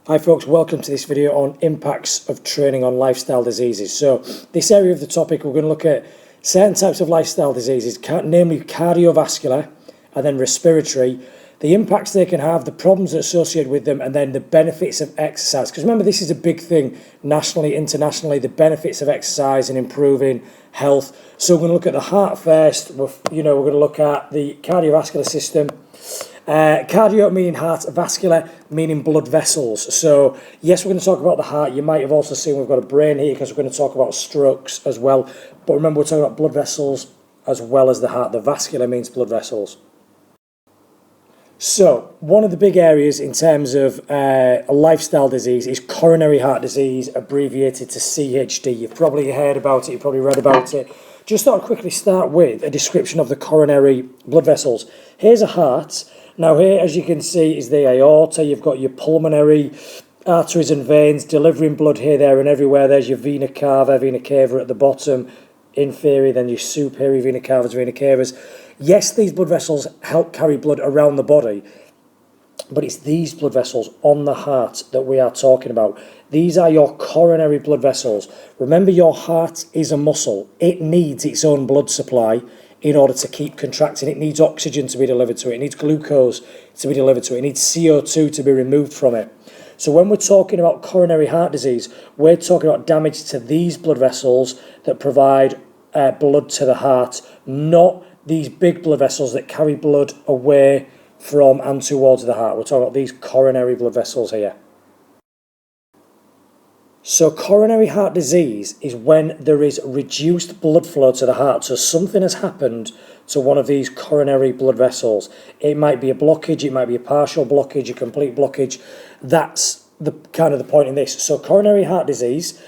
Hi folks, welcome to this video on impacts of training on lifestyle diseases. So this area of the topic, we're going to look at certain types of lifestyle diseases, namely cardiovascular and then respiratory, the impacts they can have, the problems that are associated with them, and then the benefits of exercise. Because remember, this is a big thing nationally, internationally, the benefits of exercise and improving health. So we're going to look at the heart first. We're going to look at the cardiovascular system. Cardio meaning heart, vascular meaning blood vessels. So yes, we're going to talk about the heart. You might have also seen we've got a brain here because we're going to talk about strokes as well. But remember, we're talking about blood vessels as well as the heart. The vascular means blood vessels. So one of the big areas in terms of a lifestyle disease is coronary heart disease, abbreviated to CHD. You've probably heard about it, you've probably read about it. Just thought I'd quickly start with a description of the coronary blood vessels. Here's a heart. Now here, as you can see, is the aorta. You've got your pulmonary arteries and veins delivering blood here, there and everywhere. There's your vena cava, vena cava at the bottom, inferior, then your superior vena cavas, vena cavas. Yes, these blood vessels help carry blood around the body, but it's these blood vessels on the heart that we are talking about. These are your coronary blood vessels. Remember, your heart is a muscle. It needs its own blood supply in order to keep contracting. It needs oxygen to be delivered to it. It needs glucose to be delivered to it. It needs CO2 to be removed from it. So when we're talking about coronary heart disease, we're talking about damage to these blood vessels that provide blood to the heart, not these big blood vessels that carry blood away from and towards the heart. We're talking about these coronary blood vessels here. So coronary heart disease is when there is reduced blood flow to the heart. So something has happened to one of these coronary blood vessels. It might be a blockage, it might be a partial blockage, a complete blockage. That's the kind of the point in this. So coronary heart disease,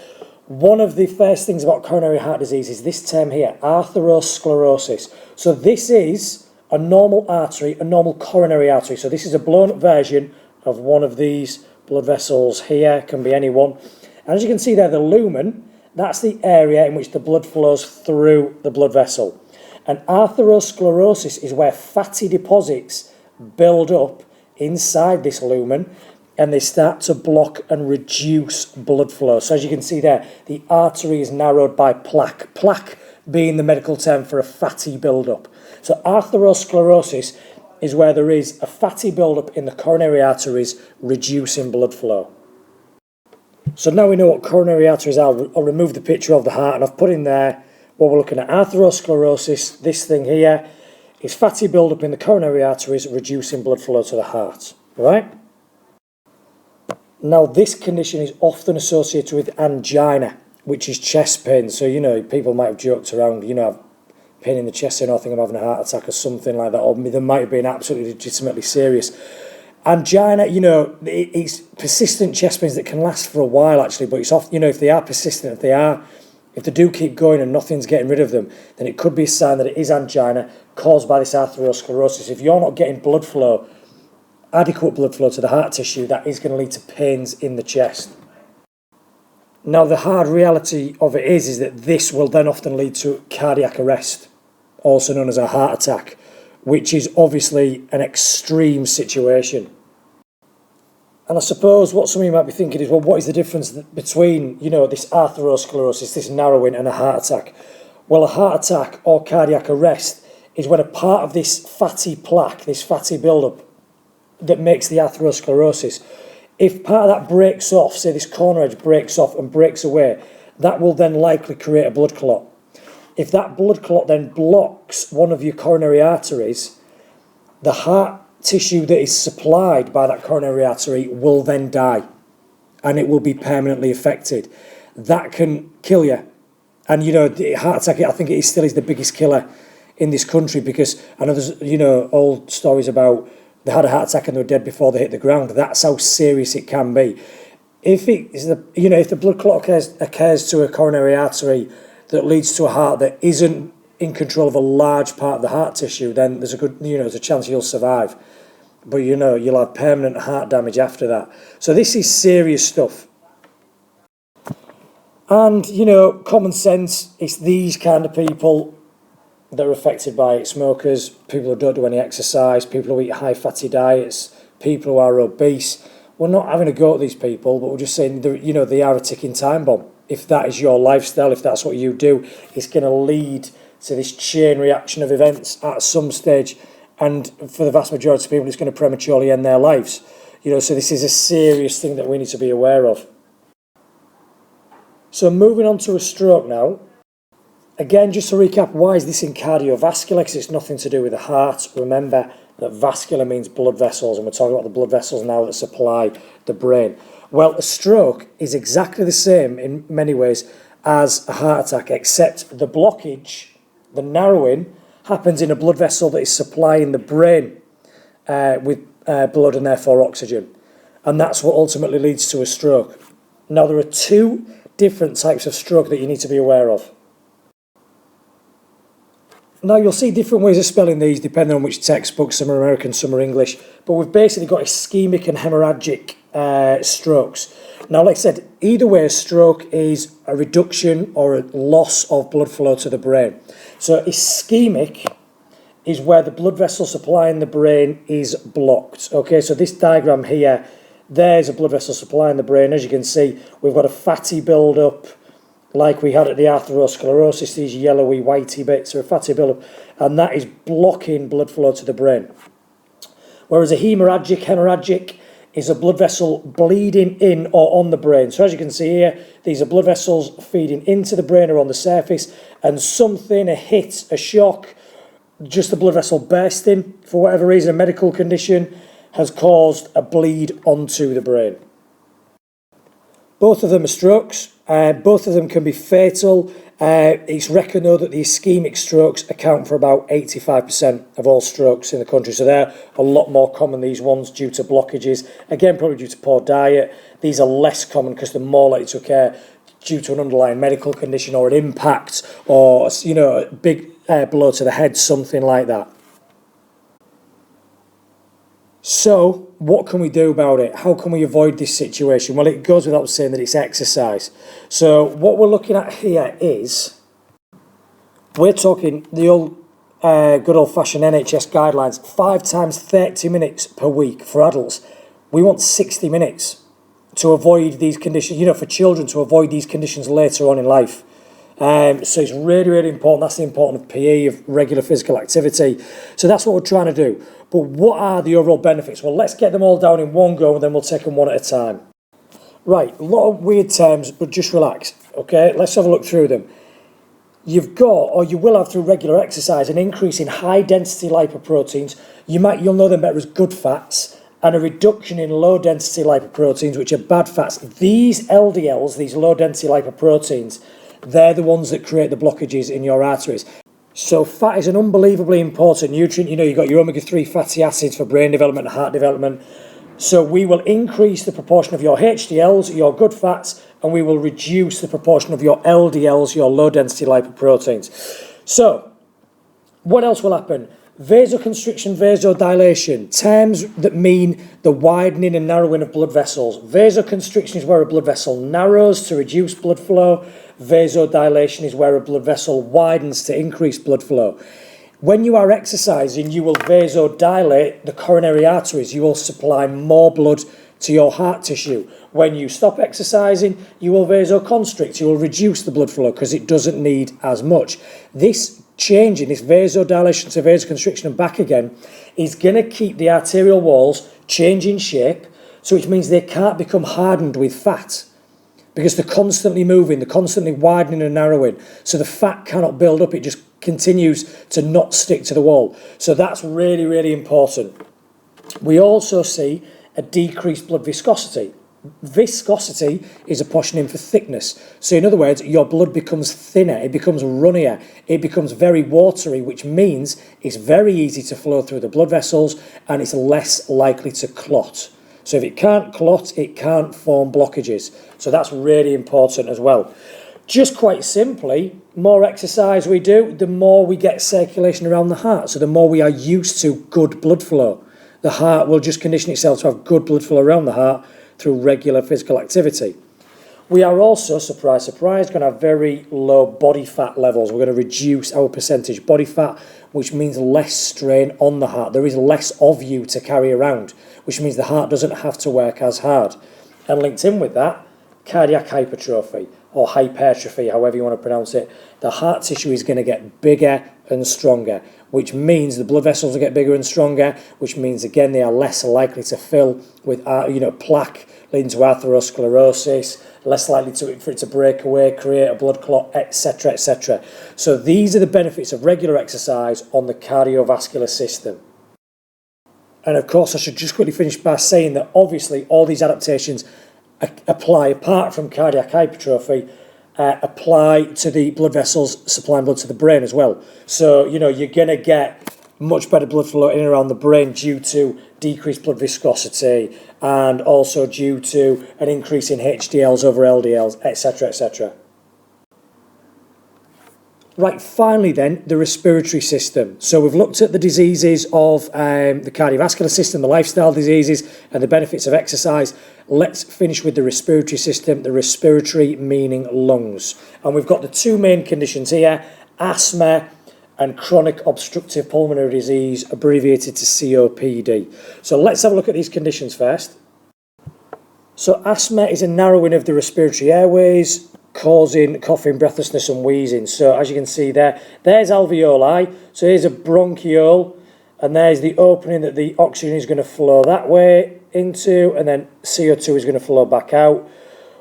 one of the first things about coronary heart disease is this term here, atherosclerosis. So this is a normal artery, a normal coronary artery. So this is a blown up version of one of these blood vessels here, can be any one. And as you can see there, the lumen, that's the area in which the blood flows through the blood vessel. And atherosclerosis is where fatty deposits build up inside this lumen and they start to block and reduce blood flow. So as you can see there, the artery is narrowed by plaque. Plaque being the medical term for a fatty build-up. So atherosclerosis is where there is a fatty build-up in the coronary arteries, reducing blood flow. So now we know what coronary arteries are. I'll remove the picture of the heart and I've put in there what we're looking at. Atherosclerosis, this thing here, is fatty build-up in the coronary arteries, reducing blood flow to the heart. Right? Now this condition is often associated with angina, which is chest pain. So, people might have joked around, I've pain in the chest and I think I'm having a heart attack or something like that, or there might have been absolutely legitimately serious. Angina, it's persistent chest pains that can last for a while actually, but it's often, if they are persistent, if they do keep going and nothing's getting rid of them, then it could be a sign that it is angina caused by this atherosclerosis. If you're not getting blood flow, adequate blood flow to the heart tissue, that is going to lead to pains in the chest. Now the hard reality of it is that this will then often lead to cardiac arrest, also known as a heart attack, which is obviously an extreme situation. And I suppose what some of you might be thinking is, well, what is the difference between, this atherosclerosis, this narrowing, and a heart attack? Well, a heart attack or cardiac arrest is when a part of this fatty plaque, this fatty buildup that makes the atherosclerosis, if part of that breaks off, say this corner edge breaks off and breaks away, that will then likely create a blood clot. If that blood clot then blocks one of your coronary arteries, the heart tissue that is supplied by that coronary artery will then die and it will be permanently affected. That can kill you. And, the heart attack, I think it still is the biggest killer in this country, because I know there's, old stories about they had a heart attack and they were dead before they hit the ground. That's how serious it can be. If the blood clot occurs to a coronary artery that leads to a heart that isn't in control of a large part of the heart tissue, then there's a chance you'll survive. But you'll have permanent heart damage after that. So this is serious stuff. And, common sense, it's these kind of people that are affected by it. Smokers, people who don't do any exercise, people who eat high fatty diets, people who are obese, we're not having a go at these people, but we're just saying, they are a ticking time bomb. If that is your lifestyle, if that's what you do, it's going to lead to this chain reaction of events at some stage. And for the vast majority of people, it's going to prematurely end their lives. So this is a serious thing that we need to be aware of. So moving on to a stroke now. Again, just to recap, why is this in cardiovascular? Because it's nothing to do with the heart. Remember that vascular means blood vessels, and we're talking about the blood vessels now that supply the brain. Well, a stroke is exactly the same in many ways as a heart attack, except the blockage, the narrowing, happens in a blood vessel that is supplying the brain with blood and therefore oxygen. And that's what ultimately leads to a stroke. Now, there are two different types of stroke that you need to be aware of. Now, you'll see different ways of spelling these depending on which textbook. Some are American, some are English. But we've basically got ischemic and hemorrhagic strokes. Now, like I said, either way, a stroke is a reduction or a loss of blood flow to the brain. So ischemic is where the blood vessel supplying the brain is blocked. Okay, so this diagram here, there's a blood vessel supplying the brain. As you can see, we've got a fatty build-up like we had at the atherosclerosis, these yellowy, whitey bits are a fatty build-up, and that is blocking blood flow to the brain. Whereas a hemorrhagic is a blood vessel bleeding in or on the brain. So as you can see here, these are blood vessels feeding into the brain or on the surface, and something, a hit, a shock, just the blood vessel bursting, for whatever reason, a medical condition, has caused a bleed onto the brain. Both of them are strokes. Both of them can be fatal. It's reckoned though that the ischemic strokes account for about 85% of all strokes in the country. So they're a lot more common, these ones, due to blockages. Again, probably due to poor diet. These are less common because they're more likely to occur due to an underlying medical condition or an impact or, a big blow to the head, something like that. So, what can we do about it? How can we avoid this situation? Well, it goes without saying that it's exercise. So, what we're looking at here is, we're talking the good old-fashioned NHS guidelines, 5 times 30 minutes per week for adults. We want 60 minutes to avoid these conditions, for children to avoid these conditions later on in life. So it's really, really important. That's the importance of PE, of regular physical activity. So that's what we're trying to do. But what are the overall benefits? Well, let's get them all down in one go and then we'll take them one at a time. Right, a lot of weird terms, but just relax, okay? Let's have a look through them. You've got, or you will have through regular exercise, an increase in high-density lipoproteins. You'll know them better as good fats, and a reduction in low-density lipoproteins, which are bad fats. These LDLs, these low-density lipoproteins, they're the ones that create the blockages in your arteries. So fat is an unbelievably important nutrient. You've got your omega-3 fatty acids for brain development and heart development. So we will increase the proportion of your HDLs, your good fats, and we will reduce the proportion of your LDLs, your low-density lipoproteins. So what else will happen? Vasoconstriction, vasodilation, terms that mean the widening and narrowing of blood vessels. Vasoconstriction is where a blood vessel narrows to reduce blood flow. Vasodilation is where a blood vessel widens to increase blood flow. When you are exercising, you will vasodilate the coronary arteries. You will supply more blood to your heart tissue. When you stop exercising, you will vasoconstrict. You will reduce the blood flow because it doesn't need as much. This changing, this vasodilation to vasoconstriction and back again, is going to keep the arterial walls changing shape, so which means they can't become hardened with fat because they're constantly moving, they're constantly widening and narrowing. So the fat cannot build up, it just continues to not stick to the wall. So that's really, really important. We also see a decreased blood viscosity. Viscosity is a poshonym for thickness. So in other words, your blood becomes thinner, it becomes runnier, it becomes very watery, which means it's very easy to flow through the blood vessels and it's less likely to clot. So if it can't clot, it can't form blockages. So that's really important as well. Just quite simply, more exercise we do, the more we get circulation around the heart. So the more we are used to good blood flow. The heart will just condition itself to have good blood flow around the heart through regular physical activity. We are also, surprise, surprise, going to have very low body fat levels. We're going to reduce our percentage body fat, which means less strain on the heart. There is less of you to carry around, which means the heart doesn't have to work as hard. And linked in with that, cardiac hypertrophy or hypertrophy, however you want to pronounce it. The heart tissue is going to get bigger and stronger, which means the blood vessels will get bigger and stronger, which means, again, they are less likely to fill with, plaque, leading to atherosclerosis, less likely for it to break away, create a blood clot, etc., etc. So these are the benefits of regular exercise on the cardiovascular system. And of course, I should just quickly finish by saying that obviously all these adaptations apply, apart from cardiac hypertrophy, apply to the blood vessels supplying blood to the brain as well. So, you're going to get much better blood flow in and around the brain due to decreased blood viscosity and also due to an increase in HDLs over LDLs, etc., etc. Right, finally then, the respiratory system. So we've looked at the diseases of the cardiovascular system, the lifestyle diseases, and the benefits of exercise. Let's finish with the respiratory system, the respiratory meaning lungs. And we've got the two main conditions here, asthma and chronic obstructive pulmonary disease, abbreviated to COPD. So let's have a look at these conditions first. So asthma is a narrowing of the respiratory airways, causing coughing, breathlessness and wheezing. So as you can see there's alveoli. So here's a bronchiole, and there's the opening that the oxygen is going to flow that way into, and then CO2 is going to flow back out.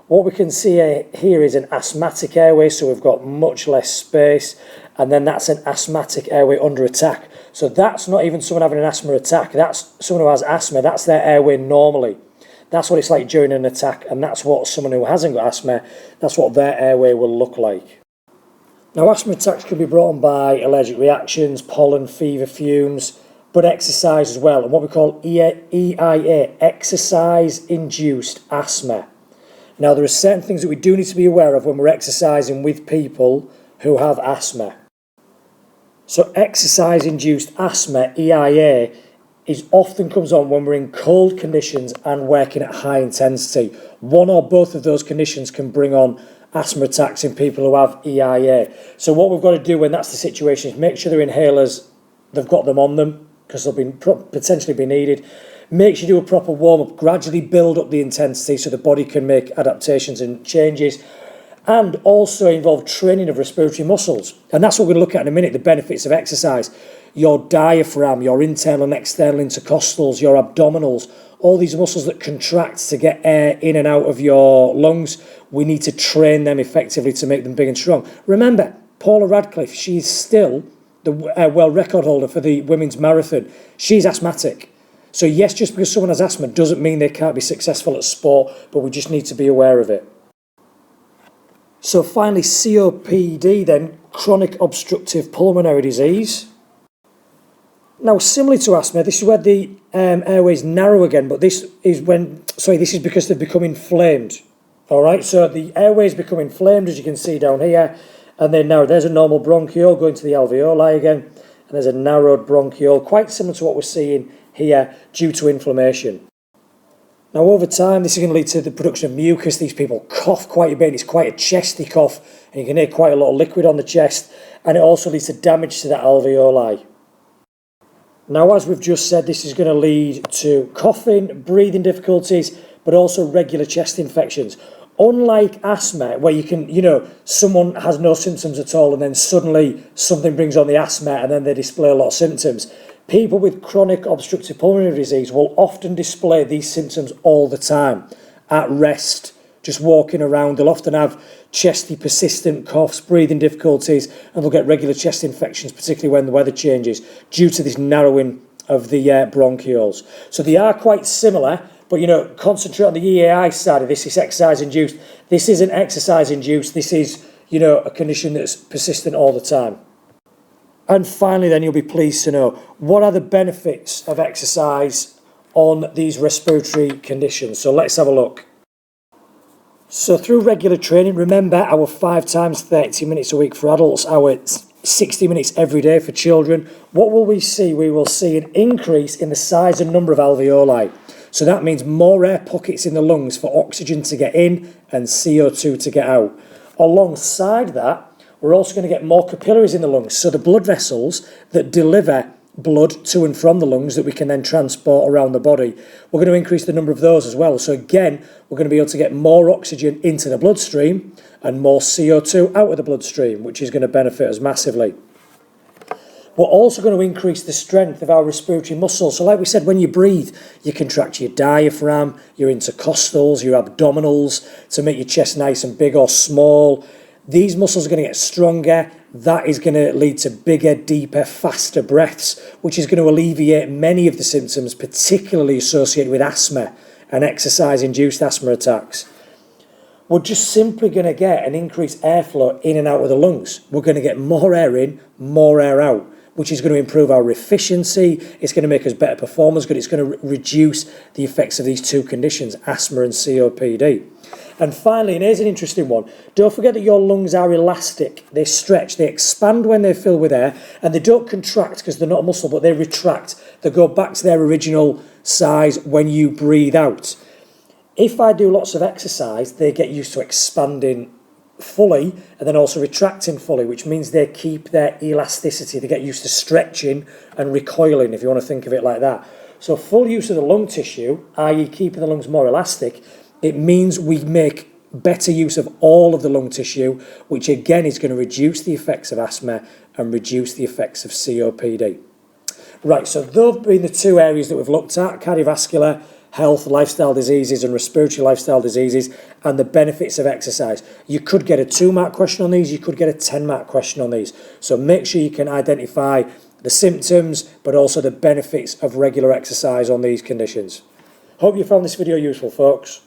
What we can see here is an asthmatic airway, so we've got much less space, and then that's an asthmatic airway under attack. So that's not even someone having an asthma attack, that's someone who has asthma, that's their airway normally. That's what it's like during an attack, and that's what someone who hasn't got asthma, that's what their airway will look like. Now, asthma attacks can be brought on by allergic reactions, pollen, fever, fumes, but exercise as well, and what we call EIA, exercise-induced asthma. Now, there are certain things that we do need to be aware of when we're exercising with people who have asthma. So exercise-induced asthma, EIA, often comes on when we're in cold conditions and working at high intensity. One or both of those conditions can bring on asthma attacks in people who have EIA. So what we've got to do when that's the situation is make sure their inhalers, they've got them on them, because they'll potentially be needed. Make sure you do a proper warm-up, gradually build up the intensity so the body can make adaptations and changes, and also involve training of respiratory muscles. And that's what we're going to look at in a minute, the benefits of exercise. Your diaphragm, your internal and external intercostals, your abdominals, all these muscles that contract to get air in and out of your lungs, we need to train them effectively to make them big and strong. Remember, Paula Radcliffe, she's still the world record holder for the women's marathon. She's asthmatic. So yes, just because someone has asthma doesn't mean they can't be successful at sport, but we just need to be aware of it. So finally, COPD then, chronic obstructive pulmonary disease. Now, similar to asthma, this is where the airways narrow again, but this is because they've become inflamed. All right, so the airways become inflamed, as you can see down here, and then now there's a normal bronchiole going to the alveoli again, and there's a narrowed bronchiole, quite similar to what we're seeing here due to inflammation. Now, over time, this is going to lead to the production of mucus. These people cough quite a bit. It's quite a chesty cough, and you can hear quite a lot of liquid on the chest, and it also leads to damage to the alveoli. Now, as we've just said, this is going to lead to coughing, breathing difficulties, but also regular chest infections. Unlike asthma, where you can, someone has no symptoms at all and then suddenly something brings on the asthma and then they display a lot of symptoms. People with chronic obstructive pulmonary disease will often display these symptoms all the time, at rest, just walking around. They'll often have chesty, persistent coughs, breathing difficulties, and they'll get regular chest infections, particularly when the weather changes, due to this narrowing of the bronchioles. So they are quite similar, but concentrate on the EAI side of this. It's exercise-induced. This isn't exercise-induced. This is, a condition that's persistent all the time. And finally, then, you'll be pleased to know, what are the benefits of exercise on these respiratory conditions? So let's have a look. So through regular training, remember our 5 times 30 minutes a week for adults, our 60 minutes every day for children, what will we see? We will see an increase in the size and number of alveoli. So that means more air pockets in the lungs for oxygen to get in and CO2 to get out. Alongside that, we're also going to get more capillaries in the lungs. So the blood vessels that deliver blood to and from the lungs that we can then transport around the body, we're going to increase the number of those as well. So again, we're going to be able to get more oxygen into the bloodstream and more CO2 out of the bloodstream, which is going to benefit us massively. We're also going to increase the strength of our respiratory muscles. So like we said, when you breathe, you contract your diaphragm, your intercostals, your abdominals to make your chest nice and big or small. These muscles are going to get stronger. That is going to lead to bigger, deeper, faster breaths, which is going to alleviate many of the symptoms, particularly associated with asthma and exercise-induced asthma attacks. We're just simply going to get an increased airflow in and out of the lungs. We're going to get more air in, more air out, which is going to improve our efficiency. It's going to make us better performers, but it's going to reduce the effects of these two conditions, asthma and COPD. And finally, and here's an interesting one, don't forget that your lungs are elastic. They stretch, they expand when they're filled with air, and they don't contract because they're not a muscle, but they retract. They go back to their original size when you breathe out. If I do lots of exercise, they get used to expanding fully and then also retracting fully, which means they keep their elasticity. They get used to stretching and recoiling, if you want to think of it like that. So full use of the lung tissue, i.e. keeping the lungs more elastic, it means we make better use of all of the lung tissue, which again is going to reduce the effects of asthma and reduce the effects of COPD. Right, so those have been the two areas that we've looked at, cardiovascular health, lifestyle diseases and respiratory lifestyle diseases, and the benefits of exercise. You could get a 2-mark question on these, you could get a 10-mark question on these. So make sure you can identify the symptoms, but also the benefits of regular exercise on these conditions. Hope you found this video useful, folks.